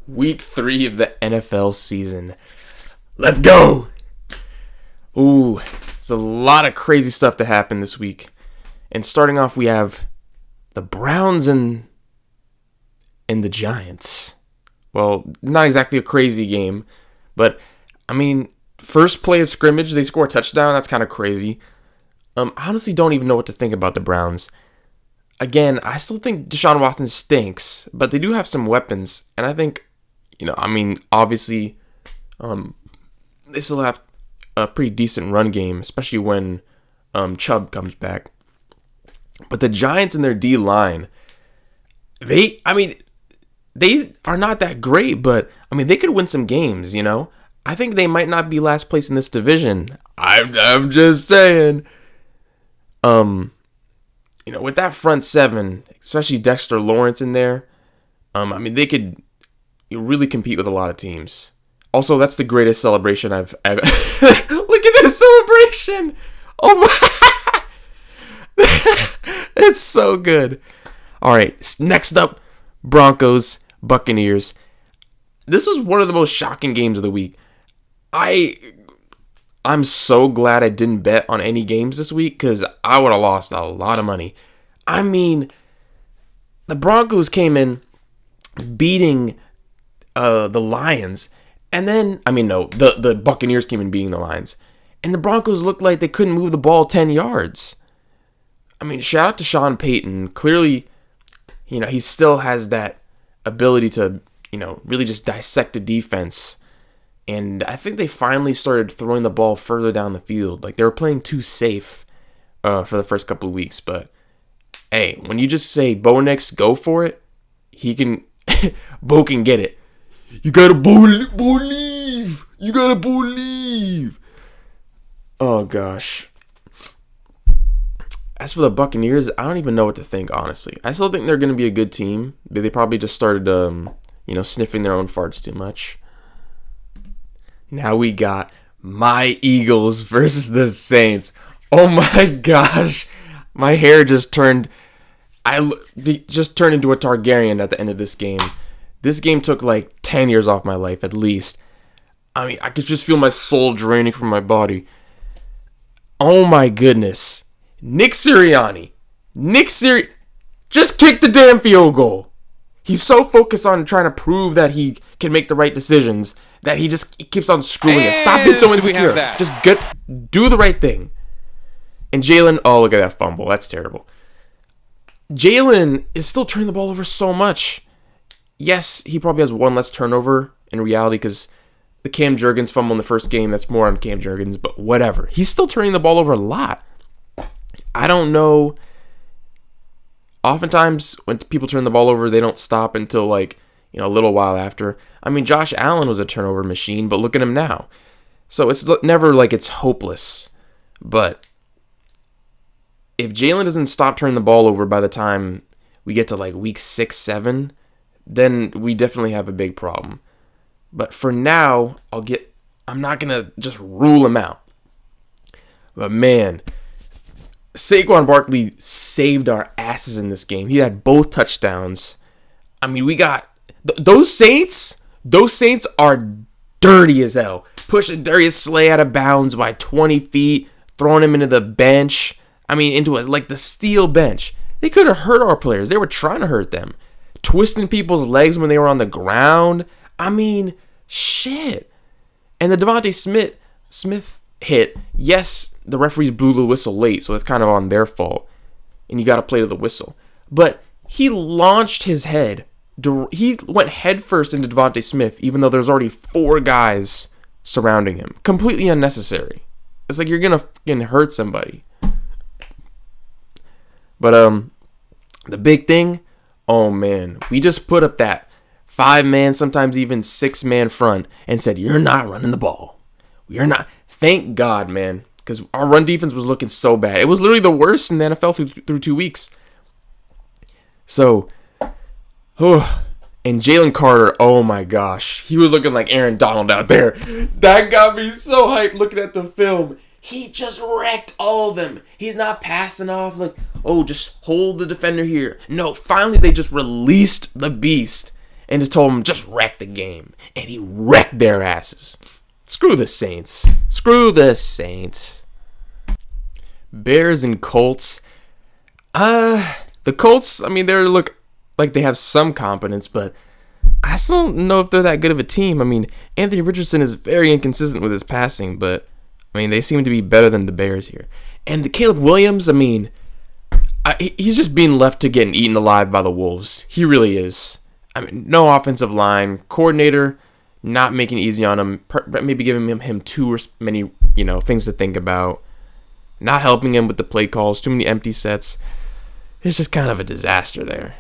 Week 3 of the NFL season. Let's go! Ooh, there's a lot of crazy stuff that happened this week. And starting off, we have the Browns and the Giants. Well, not exactly a crazy game, but, I mean, first play of scrimmage, they score a touchdown. That's kind of crazy. I honestly don't even know what to think about the Browns. Again, I still think Deshaun Watson stinks, but they do have some weapons. And I think, obviously, they still have a pretty decent run game, especially when Chubb comes back. But the Giants and their D-line, they are not that great, but, they could win some games, I think they might not be last place in this division. I'm just saying. With that front seven, especially Dexter Lawrence in there, they could really compete with a lot of teams. Also, that's the greatest celebration I've look at this celebration. Oh my. It's so good. All right, next up, Broncos, Buccaneers. This was one of the most shocking games of the week. I'm so glad I didn't bet on any games this week because I would have lost a lot of money. The Broncos came in beating the Lions, and then, the Buccaneers came in beating the Lions, and the Broncos looked like they couldn't move the ball 10 yards. Shout out to Sean Payton. Clearly, he still has that ability to, really just dissect a defense. And I think they finally started throwing the ball further down the field. Like, they were playing too safe for the first couple of weeks. But, hey, when you just say, Bo Nix, go for it, Bo can get it. You gotta believe. You gotta believe. Oh, gosh. As for the Buccaneers, I don't even know what to think, honestly. I still think they're going to be a good team. They probably just started, sniffing their own farts too much. Now we got my Eagles versus the Saints. Oh my gosh. My hair just turned into a Targaryen at the end of this game. This game took like 10 years off my life at least. I could just feel my soul draining from my body. Oh my goodness. Nick Sirianni, just kick the damn field goal. He's so focused on trying to prove that he can make the right decisions that he keeps on screwing it. Stop being so insecure. Just do the right thing. And Jalen, oh, look at that fumble. That's terrible. Jalen is still turning the ball over so much. Yes, he probably has one less turnover in reality because the Cam Jurgens fumble in the first game, that's more on Cam Jurgens, but whatever. He's still turning the ball over a lot. I don't know. Oftentimes, when people turn the ball over, they don't stop until a little while after. Josh Allen was a turnover machine, but look at him now. So it's never like it's hopeless. But if Jalen doesn't stop turning the ball over by the time we get to week 6, 7, then we definitely have a big problem. But for now, I'm not going to just rule him out. But man, Saquon Barkley saved our asses in this game. He had both touchdowns. We got those Saints are dirty as hell. Pushing Darius Slay out of bounds by 20 feet, throwing him into the bench. Into the steel bench. They could have hurt our players. They were trying to hurt them. Twisting people's legs when they were on the ground. Shit. And the Devontae Smith hit. Yes, the referees blew the whistle late, so it's kind of on their fault. And you got to play to the whistle. But he launched his head. He went headfirst into Devontae Smith, even though there's already 4 guys surrounding him. Completely unnecessary. It's like you're going to fucking hurt somebody. But the big thing, oh man, we just put up that 5-man, sometimes even 6-man front and said, you're not running the ball. You're not. Thank God, man, because our run defense was looking so bad. It was literally the worst in the NFL through 2 weeks. So, and Jalen Carter, oh my gosh, he was looking like Aaron Donald out there. That got me so hyped looking at the film. He just wrecked all of them. He's not passing off just hold the defender here. No, finally they just released the beast. and just told them, just wreck the game. And he wrecked their asses. Screw the Saints. Screw the Saints. Bears and Colts. The Colts, I mean, they look like they have some competence, but I still don't know if they're that good of a team. I mean, Anthony Richardson is very inconsistent with his passing, but, I mean, they seem to be better than the Bears here. And Caleb Williams, I mean, he's just being left to getting eaten alive by the Wolves. He really is. I mean, no offensive line. Coordinator not making it easy on him. Maybe giving him too many, things to think about. Not helping him with the play calls. Too many empty sets. It's just kind of a disaster there.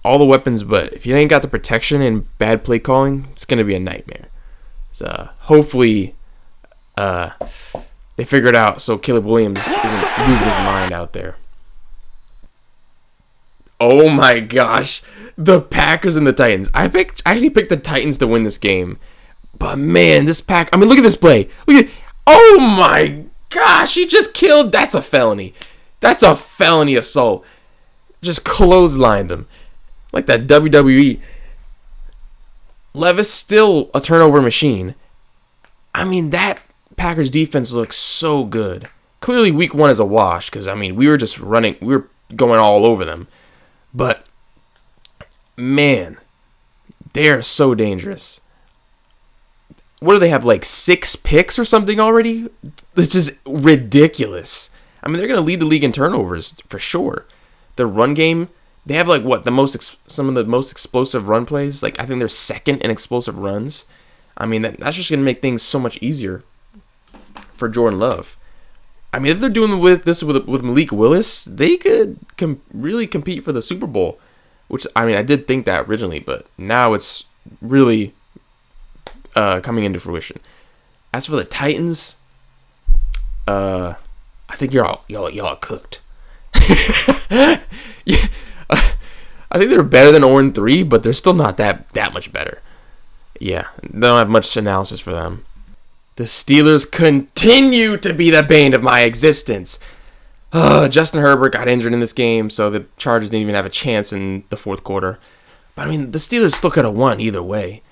All the weapons, but if you ain't got the protection and bad play calling, it's going to be a nightmare. So hopefully they figure it out so Caleb Williams isn't losing his mind out there. Oh my gosh. The Packers and the Titans. I actually picked the Titans to win this game. But man, look at this play. Oh my gosh, he just killed. That's a felony. That's a felony assault. Just clotheslined him. Like that WWE. Levis still a turnover machine. I mean, that Packers defense looks so good. Clearly week 1 is a wash because, I mean, we were going all over them. But, man, they are so dangerous. What do they have, like 6 picks or something already? It's just ridiculous. I mean, they're going to lead the league in turnovers for sure. The run game, they have like what some of the most explosive run plays. Like I think they're second in explosive runs. I mean, that's just going to make things so much easier for Jordan Love. I mean, if they're doing this with Malik Willis, they could really compete for the Super Bowl. Which, I mean, I did think that originally, but now it's really coming into fruition. As for the Titans, I think y'all are cooked. Yeah, I think they're better than 0-3, but they're still not that much better. Yeah, they don't have much analysis for them. The Steelers continue to be the bane of my existence. Justin Herbert got injured in this game, so the Chargers didn't even have a chance in the fourth quarter. But, I mean, the Steelers still could have won either way.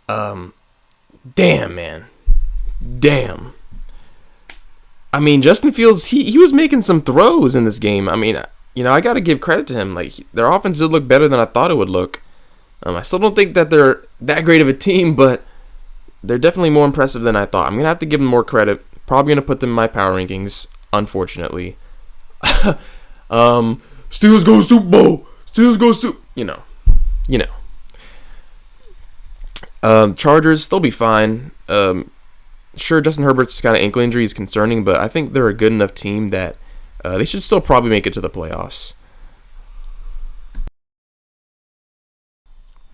Damn, man. Damn. I mean, Justin Fields, he was making some throws in this game. I mean, I got to give credit to him. Like, their offense did look better than I thought it would look. I still don't think that they're that great of a team, but they're definitely more impressive than I thought. I'm going to have to give them more credit. Probably going to put them in my power rankings, unfortunately. Steelers go Super Bowl. Steelers go Super... Chargers, they'll be fine. Sure, Justin Herbert's kind of ankle injury is concerning, but I think they're a good enough team that they should still probably make it to the playoffs.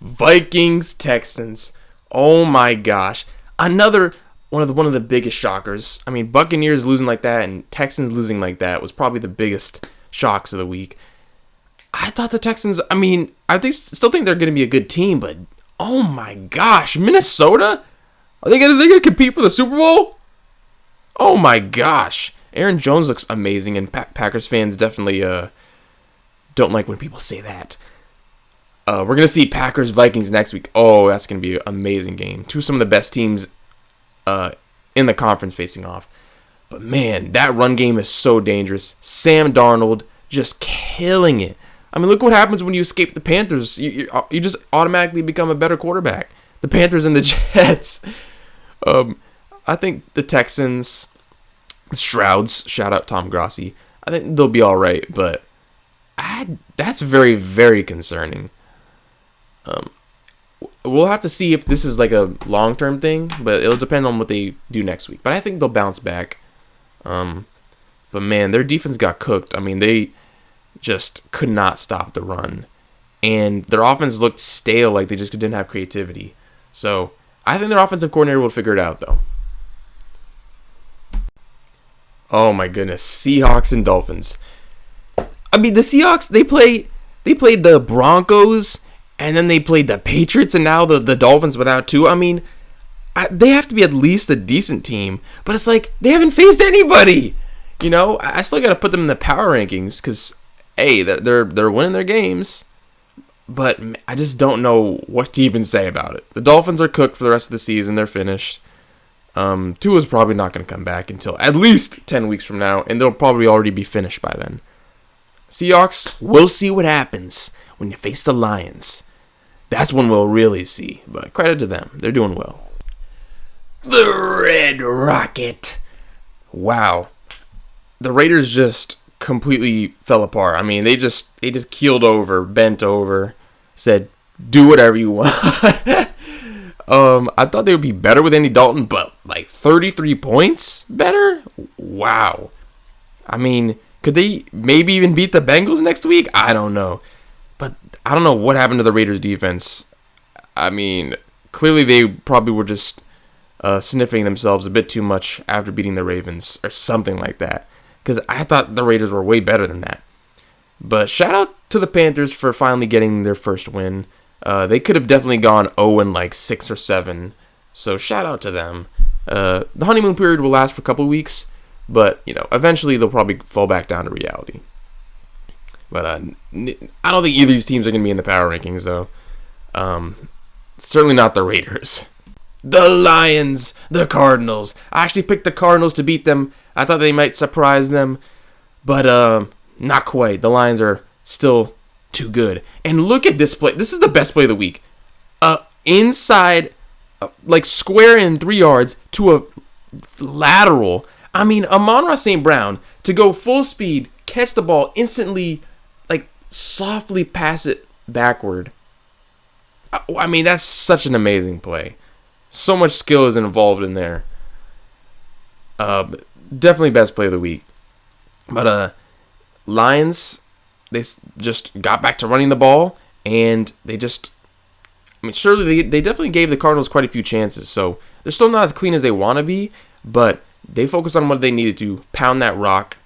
Vikings, Texans. Oh my gosh. Another one of the biggest shockers. I mean, Buccaneers losing like that and Texans losing like that was probably the biggest shocks of the week. I thought the Texans, I mean, still think they're going to be a good team, but oh my gosh, Minnesota? Are they gonna compete for the Super Bowl? Oh my gosh. Aaron Jones looks amazing, and Packers fans definitely don't like when people say that. We're going to see Packers-Vikings next week. Oh, that's going to be an amazing game. Some of the best teams in the conference facing off. But man, that run game is so dangerous. Sam Darnold just killing it. I mean, look what happens when you escape the Panthers. You just automatically become a better quarterback. The Panthers and the Jets. I think the Texans, Strouds, shout out Tom Grossi, I think they'll be all right, but that's very, very concerning. We'll have to see if this is like a long-term thing, but it'll depend on what they do next week. But I think they'll bounce back. But man, their defense got cooked. I mean, they just could not stop the run. And their offense looked stale, like they just didn't have creativity. So I think their offensive coordinator will figure it out, though. Oh my goodness, Seahawks and Dolphins. I mean, the Seahawks, they played the Broncos, and then they played the Patriots, and now the Dolphins without Tua. I mean, they have to be at least a decent team, but it's like they haven't faced anybody. I still got to put them in the power rankings because, hey, they're winning their games. But I just don't know what to even say about it. The Dolphins are cooked for the rest of the season. They're finished. Tua's probably not going to come back until at least 10 weeks from now, and they'll probably already be finished by then. Seahawks, we'll see what happens when you face the Lions. That's when we'll really see. But credit to them. They're doing well. The Red Rocket. Wow. The Raiders just completely fell apart. I mean, they just keeled over, bent over, said, do whatever you want. I thought they would be better with Andy Dalton, but like 33 points better? Wow. I mean, could they maybe even beat the Bengals next week? I don't know. But I don't know what happened to the Raiders defense. I mean, clearly they probably were just sniffing themselves a bit too much after beating the Ravens or something like that. Because I thought the Raiders were way better than that. But shout out to the Panthers for finally getting their first win. They could have definitely gone 0-6 or 7. So shout out to them. The honeymoon period will last for a couple of weeks. But, eventually they'll probably fall back down to reality. But I don't think either of these teams are going to be in the power rankings, though. Certainly not the Raiders. The Lions, the Cardinals. I actually picked the Cardinals to beat them. I thought they might surprise them. But not quite. The Lions are still too good. And look at this play. This is the best play of the week. Inside, square in 3 yards to a lateral. I mean, Amon-Ra St. Brown to go full speed, catch the ball, instantly, softly pass it backward. I mean, that's such an amazing play. So much skill is involved in there. Definitely best play of the week. But Lions, they just got back to running the ball, and surely they definitely gave the Cardinals quite a few chances. So they're still not as clean as they want to be, but they focused on what they needed to pound that rock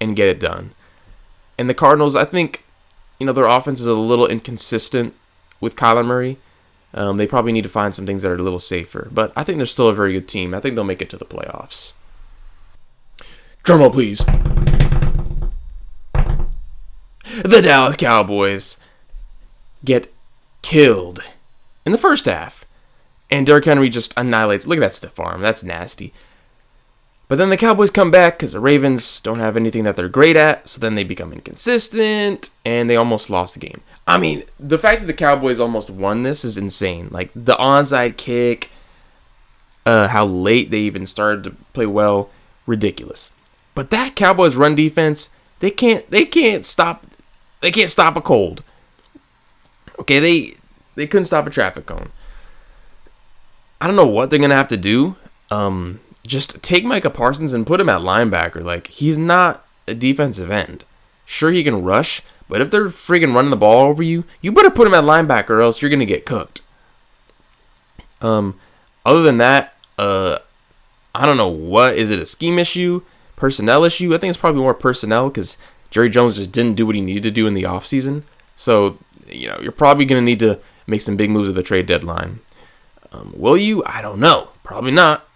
and get it done. And the Cardinals, I think, their offense is a little inconsistent with Kyler Murray. They probably need to find some things that are a little safer. But I think they're still a very good team. I think they'll make it to the playoffs. Drumroll, please. The Dallas Cowboys get killed in the first half. And Derrick Henry just annihilates. Look at that stiff arm. That's nasty. But then the Cowboys come back because the Ravens don't have anything that they're great at. So then they become inconsistent. And they almost lost the game. I mean, the fact that the Cowboys almost won this is insane. The onside kick, how late they even started to play well, ridiculous. But that Cowboys run defense, they can't stop a cold. Okay, they couldn't stop a traffic cone. I don't know what they're gonna have to do. Just take Micah Parsons and put him at linebacker. He's not a defensive end. Sure, he can rush, but if they're friggin' running the ball over you, you better put him at linebacker or else you're gonna get cooked. Other than that, I don't know what. Is it a scheme issue? Personnel issue? I think it's probably more personnel because Jerry Jones just didn't do what he needed to do in the offseason. So, you're probably going to need to make some big moves at the trade deadline. Will you? I don't know. Probably not,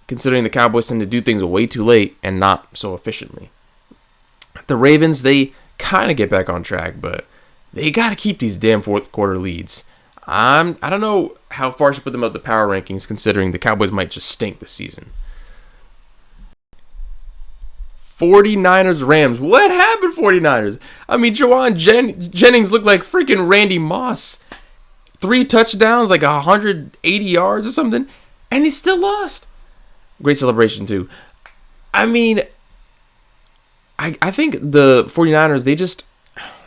considering the Cowboys tend to do things way too late and not so efficiently. The Ravens, they kind of get back on track, but they got to keep these damn fourth quarter leads. I don't know how far to put them up the power rankings, considering the Cowboys might just stink this season. 49ers Rams. What happened, 49ers? I mean, Jawan Jennings looked like freaking Randy Moss. 3 touchdowns, 180 yards or something, and he still lost. Great celebration, too. I mean, I think the 49ers,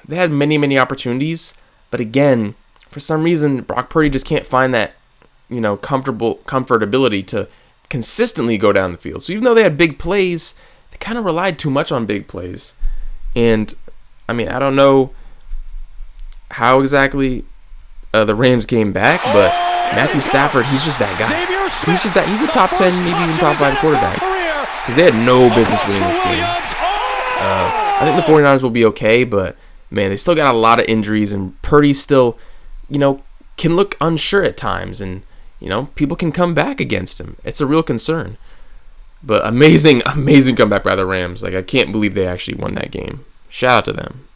they had many, many opportunities, but again, for some reason, Brock Purdy just can't find that, comfortability to consistently go down the field. So even though they had big plays, they kind of relied too much on big plays. And, I mean, I don't know how exactly the Rams came back, but Matthew Stafford, he's just that guy. He's a top 10, maybe even top 5 quarterback. Because they had no business winning this game. I think the 49ers will be okay, but, man, they still got a lot of injuries, and Purdy still, can look unsure at times, and, people can come back against him. It's a real concern. But amazing comeback by the Rams. I can't believe they actually won that game. Shout out to them.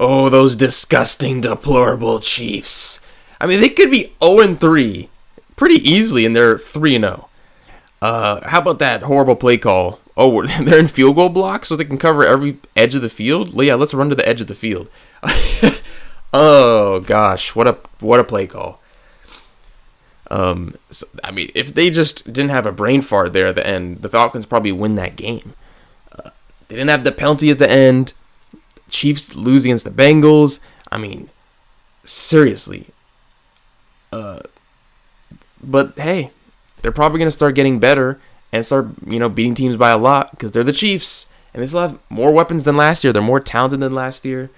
Oh, those disgusting, deplorable Chiefs. I mean, they could be 0-3 pretty easily, and they're 3-0. How about that horrible play call? Oh, they're in field goal blocks so they can cover every edge of the field? Yeah, let's run to the edge of the field. Oh, gosh, what a play call. So, I mean, if they just didn't have a brain fart there at the end, the Falcons probably win that game. They didn't have the penalty at the end. Chiefs lose against the Bengals. I mean, seriously. But hey, they're probably going to start getting better and start, beating teams by a lot because they're the Chiefs. And they still have more weapons than last year. They're more talented than last year.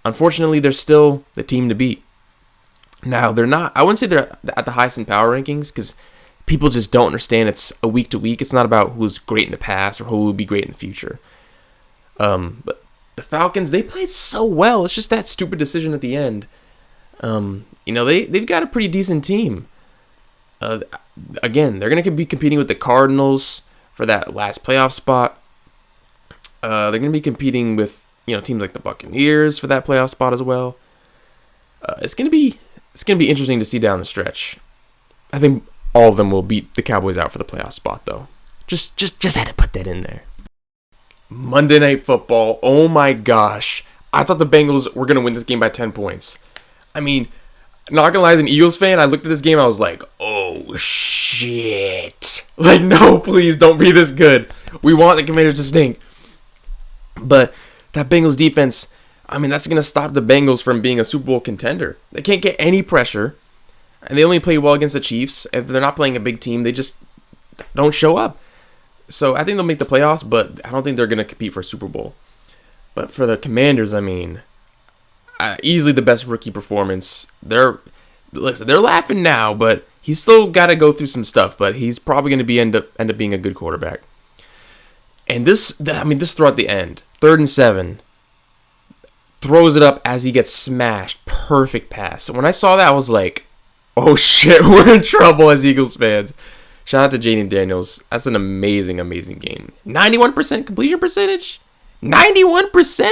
Unfortunately, they're still the team to beat. Now, they're not, I wouldn't say they're at the highest in power rankings because people just don't understand it's a week to week. It's not about who's great in the past or who will be great in the future. But the Falcons, they played so well. It's just that stupid decision at the end. They've got a pretty decent team. Again, they're going to be competing with the Cardinals for that last playoff spot. They're going to be competing with teams like the Buccaneers for that playoff spot as well. It's going to be interesting to see down the stretch. I think all of them will beat the Cowboys out for the playoff spot though. Just had to put that in there. Monday Night Football. Oh my gosh. I thought the Bengals were going to win this game by 10 points. I mean, not gonna lie, as an Eagles fan, I looked at this game, I was like, oh shit. Like, no, please don't be this good. We want the Commanders to stink. But that Bengals defense, I mean, that's gonna stop the Bengals from being a Super Bowl contender. They can't get any pressure. And they only played well against the Chiefs. If they're not playing a big team, they just don't show up. So I think they'll make the playoffs, but I don't think they're gonna compete for a Super Bowl. But for the Commanders, I mean, easily the best rookie performance. They're laughing now, but he's still got to go through some stuff. But he's probably going to end up being a good quarterback. And this throw at the end, 3rd and 7, throws it up as he gets smashed. Perfect pass. When I saw that, I was like, oh shit, we're in trouble as Eagles fans. Shout out to Jayden Daniels. That's an amazing, amazing game. 91% completion percentage. 91%.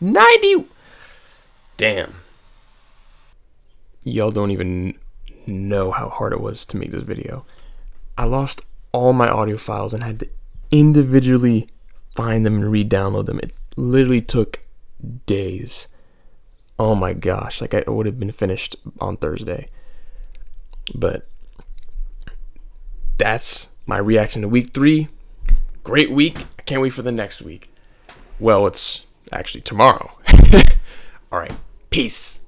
90. Damn. Y'all don't even know how hard it was to make this video. I lost all my audio files and had to individually find them and re-download them. It literally took days. Oh my gosh. Like, I would have been finished on Thursday. But that's my reaction to week 3. Great week. I can't wait for the next week. Well, it's actually tomorrow. All right. Peace.